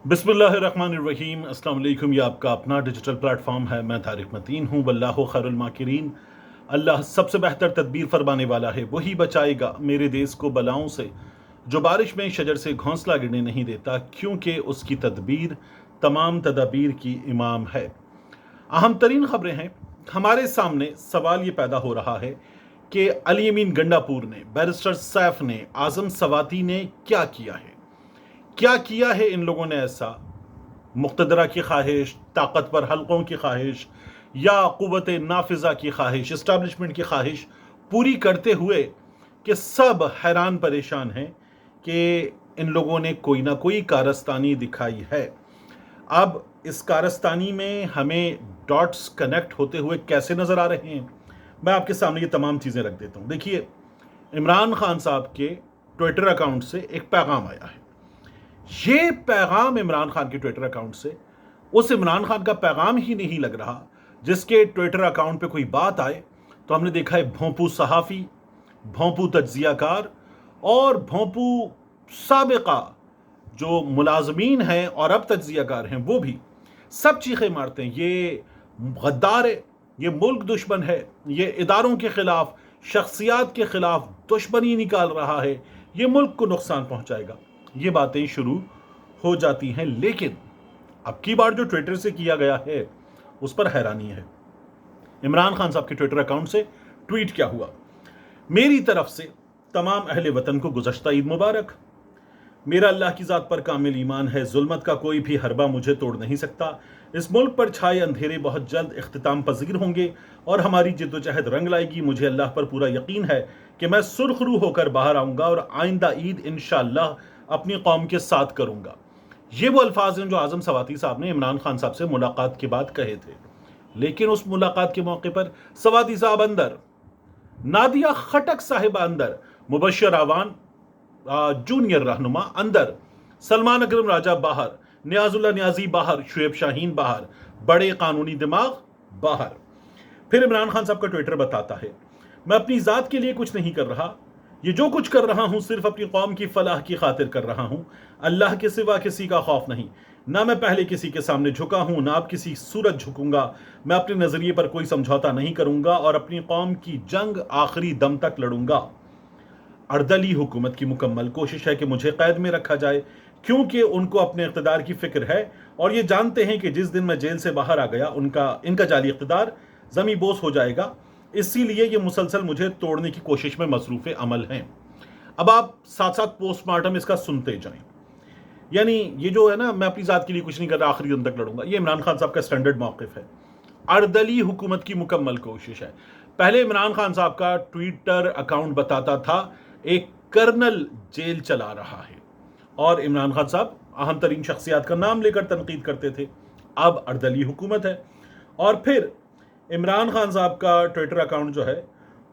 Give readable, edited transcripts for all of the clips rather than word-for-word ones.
बिस्मिल्लाहिर्रहमानिर्रहीम। अस्सलाम वालेकुम। ये आपका अपना डिजिटल प्लेटफॉर्म है। मैं तारिक मतीन हूँ। वल्लाहु खैरुल माकिरीन। अल्लाह सबसे बेहतर तदबीर फरमाने वाला है, वही बचाएगा मेरे देश को बलाओं से। जो बारिश में शजर से घोंसला गिरने नहीं देता, क्योंकि उसकी तदबीर तमाम तदाबीर की इमाम है। अहम तरीन खबरें हैं। हमारे सामने सवाल ये पैदा हो रहा है कि अली अमीन गंडापुर ने, बैरिस्टर सैफ ने, आज़म सवाती ने क्या किया है। क्या किया है इन लोगों ने ऐसा? मुक़्तदरा की ख्वाहिश, ताकतवर हलकों की ख्वाहिश या क़ुव्वत नाफिज़ा की ख्वाहिश, इस्टेब्लिशमेंट की ख्वाहिश पूरी करते हुए कि सब हैरान परेशान हैं कि इन लोगों ने कोई ना कोई कारस्तानी दिखाई है। अब इस कारस्तानी में हमें डॉट्स कनेक्ट होते हुए कैसे नज़र आ रहे हैं, मैं आपके सामने ये तमाम चीज़ें रख देता हूँ। देखिए, इमरान खान साहब के ट्विटर अकाउंट से एक पैगाम आया है। ये पैगाम इमरान खान के ट्विटर अकाउंट से उस इमरान खान का पैगाम ही नहीं लग रहा जिसके ट्विटर अकाउंट पे कोई बात आए तो हमने देखा है भोंपू सहाफ़ी, भोंपू तज्जियाकार और भोंपू साबिका जो मुलाजमीन हैं और अब तज्जियाकार हैं, वो भी सब चीखें मारते हैं, ये गद्दार है, ये मुल्क दुश्मन है, ये इदारों के खिलाफ, शख्सियात के खिलाफ दुश्मनी निकाल रहा है, ये मुल्क को नुकसान पहुंचाएगा। ये बातें शुरू हो जाती हैं। लेकिन अब की बार जो ट्विटर से किया गया है उस पर हैरानी है। इमरान खान साहब के ट्विटर अकाउंट से ट्वीट क्या हुआ? मेरी तरफ से तमाम अहले वतन को गुज़श्ता ईद मुबारक। मेरा अल्लाह की ज़ात पर कामिल ईमान है, जुल्मत का कोई भी हरबा मुझे तोड़ नहीं सकता। इस मुल्क पर छाए अंधेरे बहुत जल्द इख्तिताम पजीर होंगे और हमारी जिद्दोजहद रंग लाएगी। मुझे अल्लाह पर पूरा यकीन है कि मैं सुरखरू होकर बाहर आऊँगा और आइंदा ईद इंशाअल्लाह अपनी कौम के साथ करूँगा। ये वो अल्फाज हैं जो आज़म सवाती साहब ने इमरान खान साहब से मुलाकात के बाद कहे थे। लेकिन उस मुलाकात के मौके पर सवाती साहब अंदर, नादिया खटक साहिबा अंदर, मुबश्शिर आवान जूनियर रहनुमा अंदर, सलमान अकरम राजा बाहर, नियाजुल्लाह नियाजी बाहर, शुएब शाहीन बाहर, बड़े कानूनी दिमाग बाहर। फिर इमरान खान साहब का ट्विटर बताता है, मैं अपनी ज़ात के लिए कुछ नहीं कर रहा, ये जो कुछ कर रहा हूँ सिर्फ अपनी कौम की फलाह की खातिर कर रहा हूँ। अल्लाह के सिवा किसी का खौफ नहीं। ना मैं पहले किसी के सामने झुका हूँ, ना अब किसी सूरत झुकूंगा। मैं अपने नज़रिए पर कोई समझौता नहीं करूँगा और अपनी कौम की जंग आखिरी दम तक लड़ूंगा। अर्दली हुकूमत की मुकम्मल कोशिश है कि मुझे कैद में रखा जाए, क्योंकि उनको अपने इक़्तिदार की फ़िक्र है और ये जानते हैं कि जिस दिन मैं जेल से बाहर आ गया इनका जाली इक़्तिदार ज़मी बोस हो जाएगा। इसीलिए ये मुसलसल मुझे तोड़ने की कोशिश में मसरूफ़ अमल हैं। अब आप साथ साथ पोस्टमार्टम इसका सुनते जाएं। यानी ये जो है ना, मैं अपनी ज़ात के लिए कुछ नहीं कर रहा, आखिरी दिन तक लड़ूंगा, ये इमरान खान साहब का स्टैंडर्ड मौक़िफ़ है। अर्दली हुकूमत की मुकम्मल कोशिश है। पहले इमरान खान साहब का ट्विटर अकाउंट बताता था एक कर्नल जेल चला रहा है और इमरान खान साहब अहम तरीन शख्सियात का नाम लेकर तनकीद करते थे। अब अर्दली हुकूमत है। और फिर इमरान खान साहब का ट्विटर अकाउंट जो है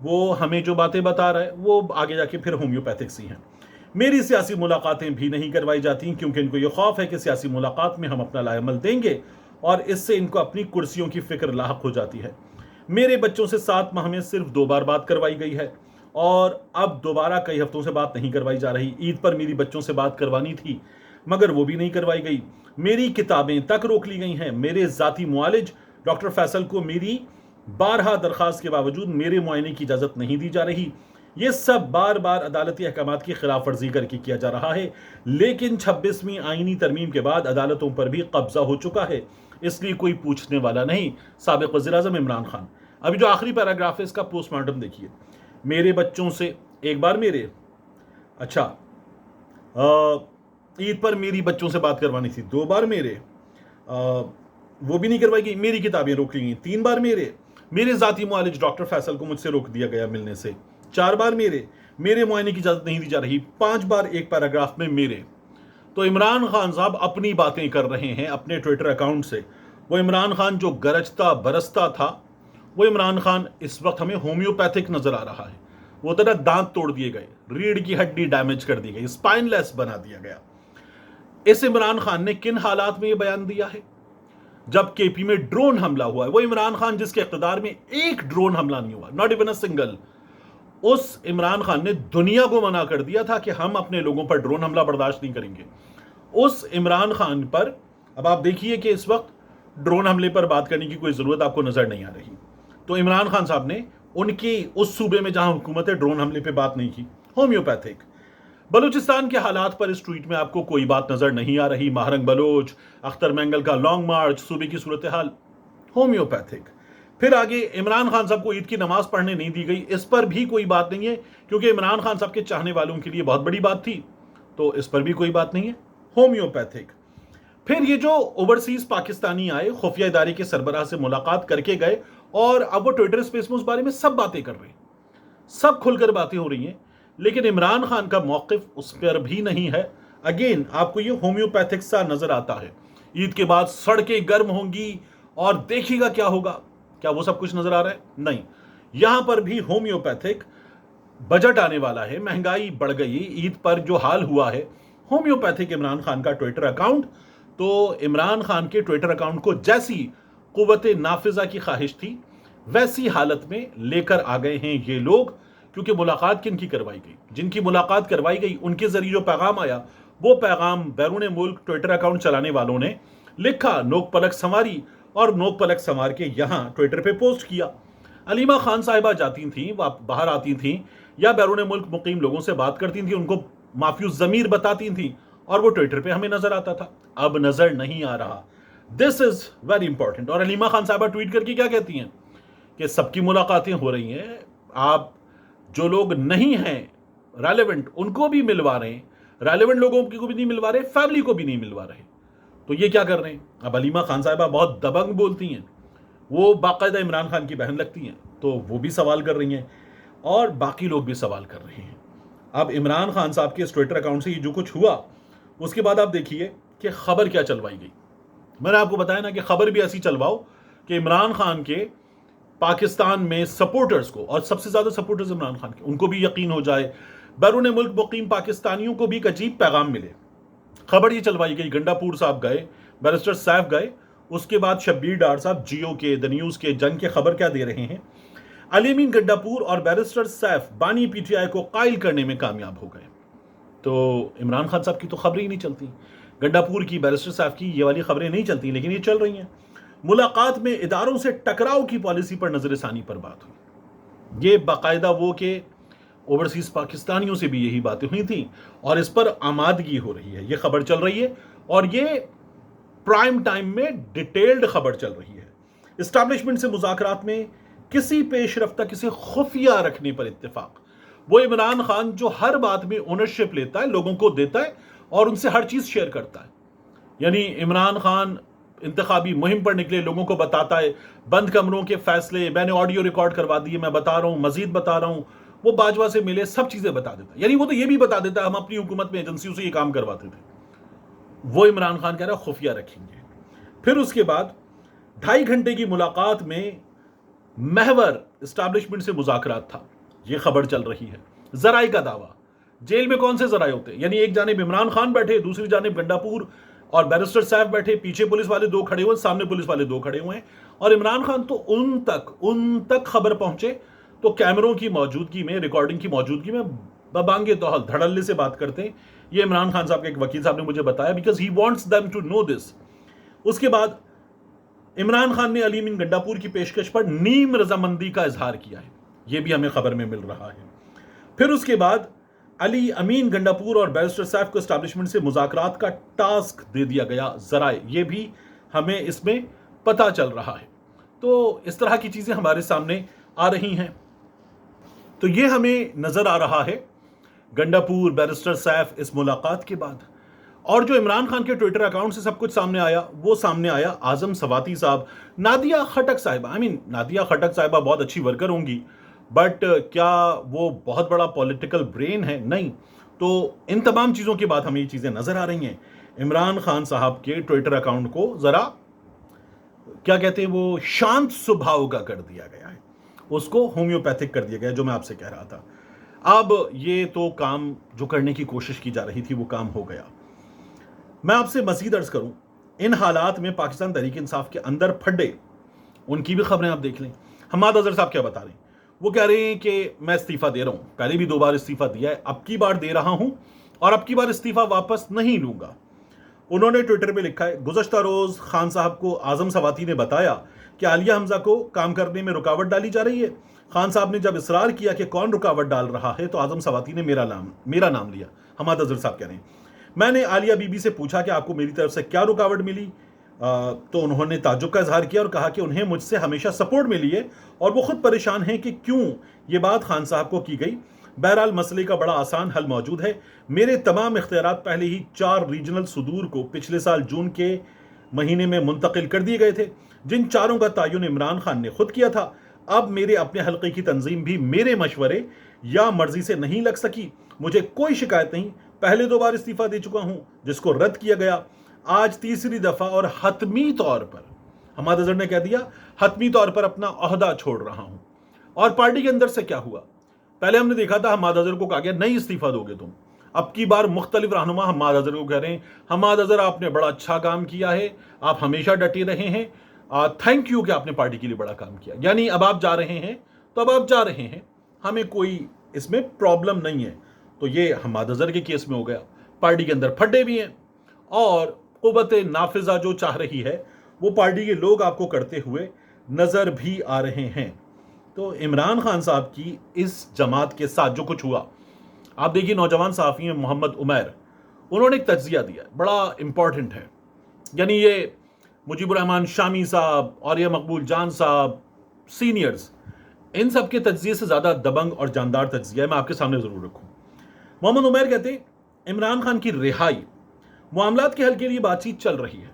वो हमें जो बातें बता रहा है वो आगे जाके फिर होम्योपैथिक सी हैं। मेरी सियासी मुलाकातें भी नहीं करवाई जाती क्योंकि इनको ये खौफ है कि सियासी मुलाकात में हम अपना लाएमल देंगे और इससे इनको अपनी कुर्सियों की फिक्र लाहक हो जाती है। मेरे बच्चों से 7 माह में सिर्फ 2 बार बात करवाई गई है और अब दोबारा कई हफ्तों से बात नहीं करवाई जा रही। ईद पर मेरी बच्चों से बात करवानी थी मगर वो भी नहीं करवाई गई। मेरी किताबें तक रोक ली गई हैं। मेरे ज़ाती मुआलिज डॉक्टर फैसल को मेरी 12 दरख्वास्त के बावजूद मेरे मुआयने की इजाज़त नहीं दी जा रही। ये सब बार बार अदालती अहकामात की खिलाफ वर्जी करके किया जा रहा है। लेकिन 26वीं आईनी तरमीम के बाद अदालतों पर भी कब्जा हो चुका है, इसलिए कोई पूछने वाला नहीं। साबिक़ वज़ीर-ए-आज़म इमरान खान। अभी जो आखिरी पैराग्राफ है इसका पोस्टमार्टम देखिए। मेरे बच्चों से एक बार मेरे ईद पर मेरी बच्चों से बात करवानी थी, 2 बार मेरे वो भी नहीं करवाई गई। मेरी किताबें रोक ली गई 3 बार मेरे ज़ाती मुआलिज डॉक्टर फैसल को मुझसे रोक दिया गया मिलने से 4 बार मेरे मुआयने की इजाज़त नहीं दी जा रही 5 बार एक पैराग्राफ में मेरे। तो इमरान खान साहब अपनी बातें कर रहे हैं अपने ट्विटर अकाउंट से। वो इमरान खान जो गरजता बरसता था वो इमरान खान इस वक्त हमें होम्योपैथिक नज़र आ रहा है। वो तरह दांत तोड़ दिए गए, रीढ़ की हड्डी डैमेज कर दी गई, स्पाइनलेस बना दिया गया। इस इमरान खान ने किन हालात में ये बयान दिया है? जब केपी में ड्रोन हमला हुआ है, वो इमरान खान जिसके इख्तिदार में एक ड्रोन हमला नहीं हुआ, नॉट इवन अ सिंगल, उस इमरान खान ने दुनिया को मना कर दिया था कि हम अपने लोगों पर ड्रोन हमला बर्दाश्त नहीं करेंगे। उस इमरान खान पर अब आप देखिए कि इस वक्त ड्रोन हमले पर बात करने की कोई ज़रूरत आपको नज़र नहीं आ रही। तो इमरान खान साहब ने उनकी उस सूबे में जहां हुकूमत है ड्रोन हमले पे बात नहीं की। होम्योपैथिक बलूचिस्तान के हालात पर इस ट्वीट में आपको कोई बात नज़र नहीं आ रही। महारंग बलोच, अख्तर मैंगल का लॉन्ग मार्च, सूबे की सूरत हाल, होम्योपैथिक। फिर आगे इमरान खान साहब को ईद की नमाज पढ़ने नहीं दी गई, इस पर भी कोई बात नहीं है, क्योंकि इमरान खान साहब के चाहने वालों के लिए बहुत बड़ी बात थी, तो इस पर भी कोई बात नहीं है। होम्योपैथिक। फिर ये जो ओवरसीज पाकिस्तानी आए, खुफिया इदारे के सरबराह से मुलाकात करके गए, और अब वो ट्विटर स्पेस में उस बारे में सब बातें कर रहे हैं, सब खुलकर बातें हो रही हैं, लेकिन इमरान खान का मौकिफ उस पर भी नहीं है। अगेन आपको ये होम्योपैथिक सा नजर आता है। ईद के बाद सड़कें गर्म होंगी और देखिएगा क्या होगा, क्या वो सब कुछ नजर आ रहा है? नहीं, यहां पर भी होम्योपैथिक। बजट आने वाला है, महंगाई बढ़ गई, ईद पर जो हाल हुआ है, होम्योपैथिक इमरान खान का ट्विटर अकाउंट। तो इमरान खान के ट्विटर अकाउंट को जैसी कुव्वत नाफिजा की ख्वाहिश थी, वैसी हालत में लेकर आ गए हैं ये लोग। क्योंकि मुलाकात किन की करवाई गई, जिनकी मुलाकात करवाई गई उनके जरिए जो पैगाम आया, वो पैगाम बैरून मुल्क ट्विटर अकाउंट चलाने वालों ने लिखा, नोक पलक संवारी, और नोक पलक संवार के यहां ट्विटर पे पोस्ट किया। अलीमा खान साहिबा जाती थी, बाहर आती थी, या बैरून मुल्क मुकीम लोगों से बात करती थी, उनको माफियूज ज़मीर बताती थी, और वो ट्विटर पे हमें नजर आता था। अब नजर नहीं आ रहा। This is very important. और अलीमा खान साहिबा ट्वीट करके क्या कहती हैं कि सबकी मुलाकातें हो रही हैं, आप जो लोग नहीं हैं रेलेवेंट उनको भी मिलवा रहे हैं, रेलेवेंट लोगों को भी नहीं मिलवा रहे, फैमिली को भी नहीं मिलवा रहे। तो ये क्या कर रहे हैं? अब अलीमा खान साहिबा बहुत दबंग बोलती हैं, वो बाकायदा इमरान खान की बहन लगती हैं, तो वो भी सवाल कर रही हैं, और बाकी लोग भी सवाल कर रहे हैं। अब इमरान खान साहब के इस ट्विटर अकाउंट से ये जो कुछ हुआ, उसके बाद आप देखिए कि खबर क्या चलवाई गई। मैंने आपको बताया ना कि खबर भी ऐसी चलवाओ कि इमरान खान के पाकिस्तान में सपोर्टर्स को, और सबसे ज्यादा सपोर्टर्स इमरान खान के, उनको भी यकीन हो जाए, बैरून मुल्क मुकीम पाकिस्तानियों को भी एक अजीब पैगाम मिले। खबर ये चलवाई गई, गंडापुर साहब गए, बैरिस्टर सैफ गए, उसके बाद शब्बीर डार साहब जियो के, द न्यूज के, जंग के खबर क्या दे रहे हैं, अली अमीन गंडापुर और बैरिस्टर सैफ बानी पीटीआई को कायल करने में कामयाब हो गए। तो इमरान खान साहब की तो खबरें ही नहीं चलती, गंडापुर की, बैरिस्टर साहब की, ये वाली खबरें नहीं चलती, लेकिन ये चल रही हैं। मुलाकात में इदारों से टकराव की पॉलिसी पर नजरसानी पर बात हुई। ये बाकायदा वो कि ओवरसीज पाकिस्तानियों से भी यही बातें हुई थी, और इस पर आमादगी हो रही है, ये खबर चल रही है, और ये प्राइम टाइम में डिटेल्ड खबर चल रही है। इस्टेब्लिशमेंट से मुज़ाकरात में किसी पेशरफ्ता, किसी खुफिया रखने पर इत्तेफाक। वो इमरान खान जो हर बात में ओनरशिप लेता है, लोगों को देता है, और उनसे हर चीज शेयर करता है। यानी इमरान खान इंतखाबी मुहिम पर निकले, लोगों को बताता है बंद कमरों के फैसले, मैंने ऑडियो रिकॉर्ड करवा दिए, मैं बता रहा हूं, मजीद बता रहा हूं, वो बाजवा से मिले, सब चीजें बता देता है। यानी वो तो ये भी बता देता है हम अपनी हुकूमत में एजेंसियों से ये काम करवाते थे। वो इमरान खान कह रहा है खुफिया रखेंगे। फिर उसके बाद 2.5 घंटे की मुलाकात में महवर इस्टेब्लिशमेंट से मुज़ाकरात था, ये खबर चल रही है। जराए का दावा, जेल में कौन से जराए होते हैं? यानी एक जानिब इमरान खान बैठे, दूसरी जानिब गंडापुर और बैरिस्टर साहब बैठे, पीछे पुलिस वाले 2 खड़े हुए, सामने पुलिस वाले 2 खड़े हुए हैं, और इमरान खान तो उन तक खबर पहुंचे तो कैमरों की मौजूदगी में, रिकॉर्डिंग की मौजूदगी में बबांगे तौहल धड़ल्ले से बात करते हैं। ये इमरान खान साहब के एक वकील साहब ने मुझे बताया, because he wants them to know this. उसके बाद इमरान खान ने अली अमीन गंडापुर की पेशकश पर नीम रजामंदी का इजहार किया है, यह भी हमें खबर में मिल रहा है। फिर उसके बाद अली अमीन गंडापुर और बैरिस्टर साहब को एस्टैब्लिशमेंट से मुज़ाकरात का टास्क दे दिया गया, जराए, ये भी हमें इसमें पता चल रहा है। तो इस तरह की चीजें हमारे सामने आ रही हैं। तो ये हमें नजर आ रहा है गंडापुर, बैरिस्टर सैफ इस मुलाकात के बाद। और जो इमरान खान के ट्विटर अकाउंट से सब कुछ सामने आया, वो सामने आया आजम सवाती साहब, नादिया खटक साहिबा। नादिया खटक साहिबा बहुत अच्छी वर्कर होंगी, बट क्या वो बहुत बड़ा पॉलिटिकल ब्रेन है? नहीं। तो इन तमाम चीज़ों के बाद हमें ये चीज़ें नज़र आ रही हैं। इमरान खान साहब के ट्विटर अकाउंट को ज़रा क्या कहते हैं, वो शांत स्वभाव का कर दिया गया है, उसको होम्योपैथिक कर दिया गया, जो मैं आपसे कह रहा था। अब ये तो काम जो करने की कोशिश की जा रही थी वो काम हो गया। मैं आपसे मजीद अर्ज करूं, इन हालात में पाकिस्तान तहरीक इंसाफ के अंदर फड्डे, उनकी भी खबरें आप देख लें। हम्माद अजहर साहब क्या बता रहे हैं? वो कह रहे हैं कि मैं इस्तीफा दे रहा हूं, पहले भी 2 बार इस्तीफा दिया है, अब की बार दे रहा हूं, और अब की बार इस्तीफा वापस नहीं लूंगा। انہوں نے ٹویٹر پہ لکھا ہے، گزشتہ روز خان صاحب کو اعظم سواتی نے بتایا کہ عالیہ حمزہ کو کام کرنے میں رکاوٹ ڈالی جا رہی ہے۔ خان صاحب نے جب اصرار کیا کہ کون رکاوٹ ڈال رہا ہے تو اعظم سواتی نے میرا نام لیا۔ حماد اظہر صاحب کہہ رہے ہیں، میں نے عالیہ بی بی سے پوچھا کہ آپ کو میری طرف سے کیا رکاوٹ ملی، تو انہوں نے تعجب کا اظہار کیا اور کہا کہ انہیں مجھ سے ہمیشہ سپورٹ ملی ہے اور وہ خود پریشان ہیں کہ کیوں یہ بات خان صاحب کو کی گئی۔ بہرحال مسئلے کا بڑا آسان حل موجود ہے، میرے تمام اختیارات پہلے ہی 4 ریجنل صدور کو پچھلے سال جون کے مہینے میں منتقل کر دیے گئے تھے، جن 4 کا تعین عمران خان نے خود کیا تھا۔ اب میرے اپنے حلقے کی تنظیم بھی میرے مشورے یا مرضی سے نہیں لگ سکی۔ مجھے کوئی شکایت نہیں، پہلے 2 بار استعفیٰ دے چکا ہوں جس کو رد کیا گیا، آج تیسری دفعہ اور حتمی طور پر، حماد اظہر نے کہہ دیا، حتمی طور پر اپنا عہدہ چھوڑ رہا ہوں۔ اور پارٹی کے اندر سے کیا ہوا؟ پہلے ہم نے دیکھا تھا حماد اظہر کو کہا گیا نہیں استعفیٰ دو گے تم، اب کی بار مختلف رہنما حماد اظہر کو کہہ رہے ہیں حماد اظہر آپ نے بڑا اچھا کام کیا ہے، آپ ہمیشہ ڈٹے رہے ہیں، تھینک یو کہ آپ نے پارٹی کے لیے بڑا کام کیا، یعنی اب آپ جا رہے ہیں تو اب آپ جا رہے ہیں، ہمیں کوئی اس میں پرابلم نہیں ہے۔ تو یہ حماد اظہر کے کیس میں ہو گیا۔ پارٹی کے اندر پھڈے بھی ہیں اور قوت نافذہ جو چاہ رہی ہے وہ پارٹی کے لوگ آپ کو کرتے ہوئے نظر بھی آ رہے ہیں۔ تو عمران خان صاحب کی اس جماعت کے ساتھ جو کچھ ہوا، آپ دیکھیے نوجوان صحافی ہیں محمد عمیر، انہوں نے ایک تجزیہ دیا بڑا امپورٹنٹ ہے، یعنی یہ مجیب الرحمان شامی صاحب اور یہ مقبول جان صاحب سینئرز، ان سب کے تجزیے سے زیادہ دبنگ اور جاندار تجزیہ ہے، میں آپ کے سامنے ضرور رکھوں۔ محمد عمیر کہتے ہیں عمران خان کی رہائی معاملات کے حل کے لیے بات چیت چل رہی ہے،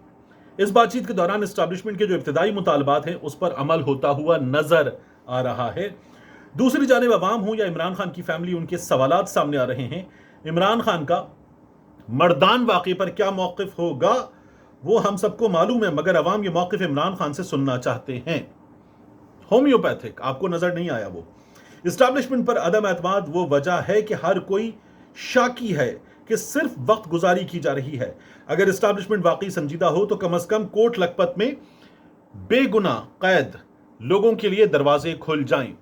اس بات چیت کے دوران اسٹیبلشمنٹ کے جو ابتدائی مطالبات ہیں اس پر عمل ہوتا ہوا نظر آ رہا ہے۔ دوسری جانب عوام ہوں یا عمران خان کی فیملی، ان کے سوالات سامنے آ رہے ہیں۔ عمران خان کا مردان واقعے پر کیا موقف ہوگا وہ ہم سب کو معلوم ہے، مگر عوام یہ موقف عمران خان سے سننا چاہتے ہیں۔ ہومیوپیتھک آپ کو نظر نہیں آیا؟ وہ اسٹیبلشمنٹ پر عدم اعتماد وہ وجہ ہے کہ ہر کوئی شاکی ہے کہ صرف وقت گزاری کی جا رہی ہے۔ اگر اسٹیبلشمنٹ واقعی سنجیدہ ہو تو کم از کم کوٹ لکھپت میں بے گناہ قید لوگوں کے لیے دروازے کھل جائیں۔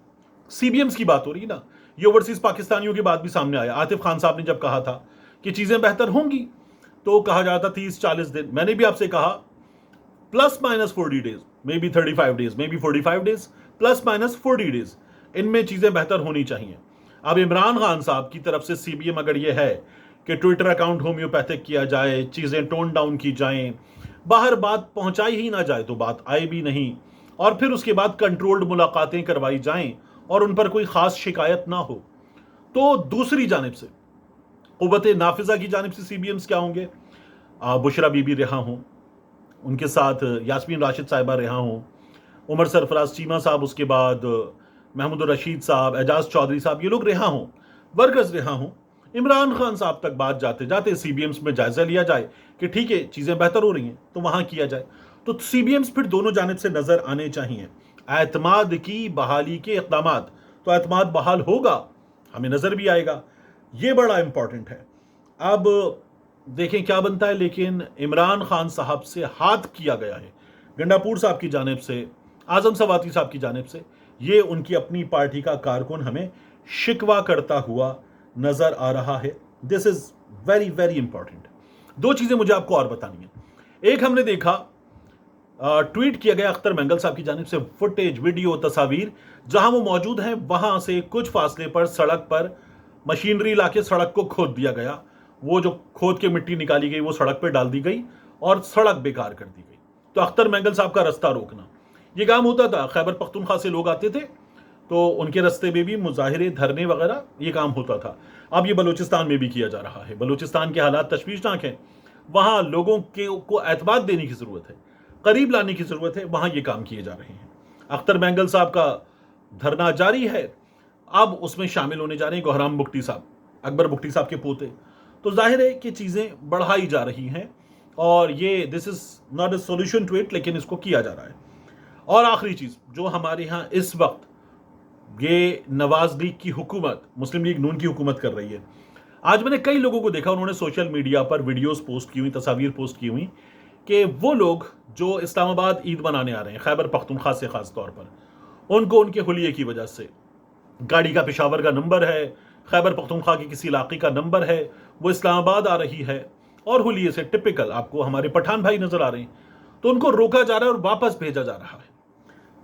سی بی ایمز کی بات ہو رہی ہے نا، یہ اوورسیز پاکستانیوں کی بات بھی سامنے آیا۔ عاطف خان صاحب نے جب کہا تھا کہ چیزیں بہتر ہوں گی تو کہا جاتا 30-40 دن، میں نے بھی آپ سے کہا plus minus 40 days, may be 35 days, may be 45 days, plus minus 40 days, ان میں چیزیں بہتر ہونی چاہیے۔ اب عمران خان صاحب کی طرف سے سی بی ایم اگر یہ ہے کہ ٹویٹر اکاؤنٹ ہومیوپیتھک کیا جائے، چیزیں ٹون ڈاؤن کی جائیں، باہر بات پہنچائی ہی نہ جائے تو بات آئے بھی نہیں، اور پھر اس کے بعد کنٹرولڈ ملاقاتیں کروائی جائیں اور ان پر کوئی خاص شکایت نہ ہو، تو دوسری جانب سے قوت نافذہ کی جانب سے سی بی ایمز کیا ہوں گے؟ بشرا بی بی رہا ہوں، ان کے ساتھ یاسمین راشد صاحبہ رہا ہوں، عمر سرفراز چیمہ صاحب، اس کے بعد محمود الرشید صاحب، اعجاز چودھری صاحب، یہ لوگ رہا ہوں، ورکرز رہا ہوں۔ عمران خان صاحب تک بات جاتے جاتے سی بی ایمز میں جائزہ لیا جائے کہ ٹھیک ہے چیزیں بہتر ہو رہی ہیں تو وہاں کیا جائے، تو سی بی ایمز پھر دونوں جانب سے نظر آنے چاہیے۔ اعتماد کی بحالی کے اقدامات، تو اعتماد بحال ہوگا، ہمیں نظر بھی آئے گا، یہ بڑا امپورٹنٹ ہے۔ اب دیکھیں کیا بنتا ہے، لیکن عمران خان صاحب سے ہاتھ کیا گیا ہے، گنڈا پور صاحب کی جانب سے، اعظم سواتی صاحب کی جانب سے، یہ ان کی اپنی پارٹی کا کارکن ہمیں شکوہ کرتا ہوا نظر آ رہا ہے۔ دس از ویری ویری امپورٹنٹ۔ 2 چیزیں مجھے آپ کو اور بتانی ہیں۔ ایک ہم نے دیکھا ٹویٹ کیا گیا اختر مینگل صاحب کی جانب سے فوٹیج، ویڈیو، تصاویر، جہاں وہ موجود ہیں وہاں سے کچھ فاصلے پر سڑک پر مشینری لا کے سڑک کو کھود دیا گیا، وہ جو کھود کے مٹی نکالی گئی وہ سڑک پہ ڈال دی گئی اور سڑک بیکار کر دی گئی۔ تو اختر مینگل صاحب کا رستہ روکنا، یہ کام ہوتا تھا، خیبر پختونخوا سے لوگ آتے تھے تو ان کے رستے میں بھی مظاہرے، دھرنے وغیرہ یہ کام ہوتا تھا۔ اب یہ بلوچستان میں بھی کیا جا رہا ہے۔ بلوچستان کے حالات تشویشناک ہیں، وہاں لوگوں کو اعتماد دینے کی ضرورت ہے، قریب لانے کی ضرورت ہے، وہاں یہ کام کیے جا رہے ہیں۔ اختر مینگل صاحب کا دھرنا جاری ہے، اب اس میں شامل ہونے جا رہے ہیں گوہرام بگٹی صاحب، اکبر بگٹی صاحب کے پوتے، تو ظاہر ہے کہ چیزیں بڑھائی جا رہی ہیں اور یہ this is not a solution to it, لیکن اس کو کیا جا رہا ہے۔ اور آخری چیز جو ہمارے ہاں اس وقت یہ نواز لیگ کی حکومت، مسلم لیگ نون کی حکومت کر رہی ہے، آج میں نے کئی لوگوں کو دیکھا، انہوں نے سوشل میڈیا پر ویڈیوز پوسٹ کی ہوئی، تصاویر پوسٹ کی ہوئی کہ وہ لوگ جو اسلام آباد عید منانے آ رہے ہیں خیبر پختونخوا سے، خاص طور پر ان کو ان کے حلیے کی وجہ سے، گاڑی کا پشاور کا نمبر ہے، خیبر پختونخوا کے کسی علاقے کا نمبر ہے، وہ اسلام آباد آ رہی ہے، اور حلیے سے ٹپکل آپ کو ہمارے پٹھان بھائی نظر آ رہے ہیں، تو ان کو روکا جا رہا ہے اور واپس بھیجا جا رہا ہے،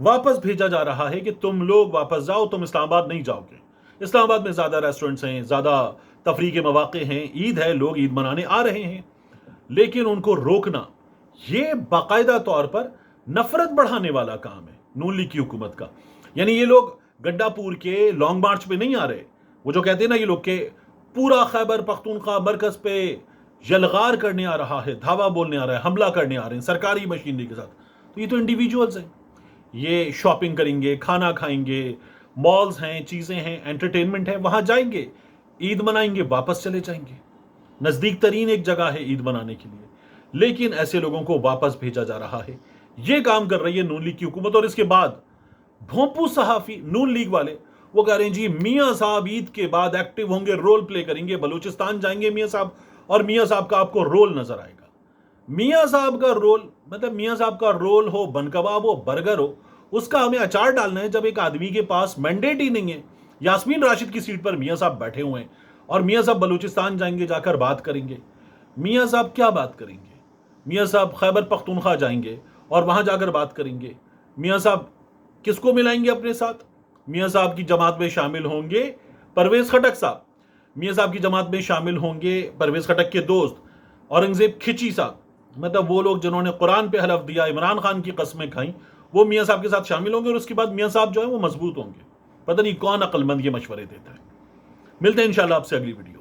واپس بھیجا جا رہا ہے کہ تم لوگ واپس جاؤ، تم اسلام آباد نہیں جاؤ گے۔ اسلام آباد میں زیادہ ریسٹورنٹس ہیں، زیادہ تفریح کے مواقع ہیں، عید ہے، لوگ عید منانے آ رہے ہیں، لیکن ان کو روکنا یہ باقاعدہ طور پر نفرت بڑھانے والا کام ہے نون لیگ کی حکومت کا۔ یعنی یہ لوگ گڈا پور کے لانگ مارچ پہ نہیں آ رہے، وہ جو کہتے ہیں نا یہ لوگ کہ پورا خیبر پختونخوا مرکز پہ یلغار کرنے آ رہا ہے، دھاوا بولنے آ رہا ہے، حملہ کرنے آ رہے ہیں سرکاری مشینری کے ساتھ، تو یہ تو انڈیویجولز ہیں، یہ شاپنگ کریں گے، کھانا کھائیں گے، مالز ہیں، چیزیں ہیں، انٹرٹینمنٹ ہے، وہاں جائیں گے، عید منائیں گے، واپس چلے جائیں گے، نزدیک ترین ایک جگہ ہے عید منانے کے لیے، لیکن ایسے لوگوں کو واپس بھیجا جا رہا ہے۔ یہ کام کر رہی ہے نون لیگ کی حکومت، اور اس کے بعد بھونپو صحافی نون لیگ والے وہ کہہ رہے ہیں جی میاں صاحب عید کے بعد ایکٹیو ہوں گے، رول پلے کریں گے، بلوچستان جائیں گے میاں صاحب، اور میاں صاحب کا آپ کو رول نظر آئے گا۔ میاں صاحب کا رول مطلب میاں صاحب کا رول ہو بن کباب ہو برگر ہو، اس کا ہمیں اچار ڈالنا ہے جب ایک آدمی کے پاس مینڈیٹ ہی نہیں ہے۔ یاسمین راشد کی سیٹ پر میاں صاحب بیٹھے ہوئے ہیں اور میاں صاحب بلوچستان جائیں گے، جا کر بات کریں گے۔ میاں صاحب کیا بات کریں گے؟ میاں صاحب خیبر پختونخوا جائیں گے اور وہاں جا کر بات کریں گے۔ میاں صاحب کس کو ملائیں گے اپنے ساتھ؟ میاں صاحب کی جماعت میں شامل ہوں گے پرویز خٹک صاحب، میاں صاحب کی جماعت میں شامل ہوں گے پرویز خٹک کے دوست اورنگزیب کھچی صاحب، مطلب وہ لوگ جنہوں نے قرآن پہ حلف دیا، عمران خان کی قسمیں کھائیں، وہ میاں صاحب کے ساتھ شامل ہوں گے، اور اس کے بعد میاں صاحب جو ہیں وہ مضبوط ہوں گے۔ پتہ نہیں کون عقل مند یہ مشورے دیتا ہے۔ ملتے ہیں انشاءاللہ آپ سے اگلی ویڈیو۔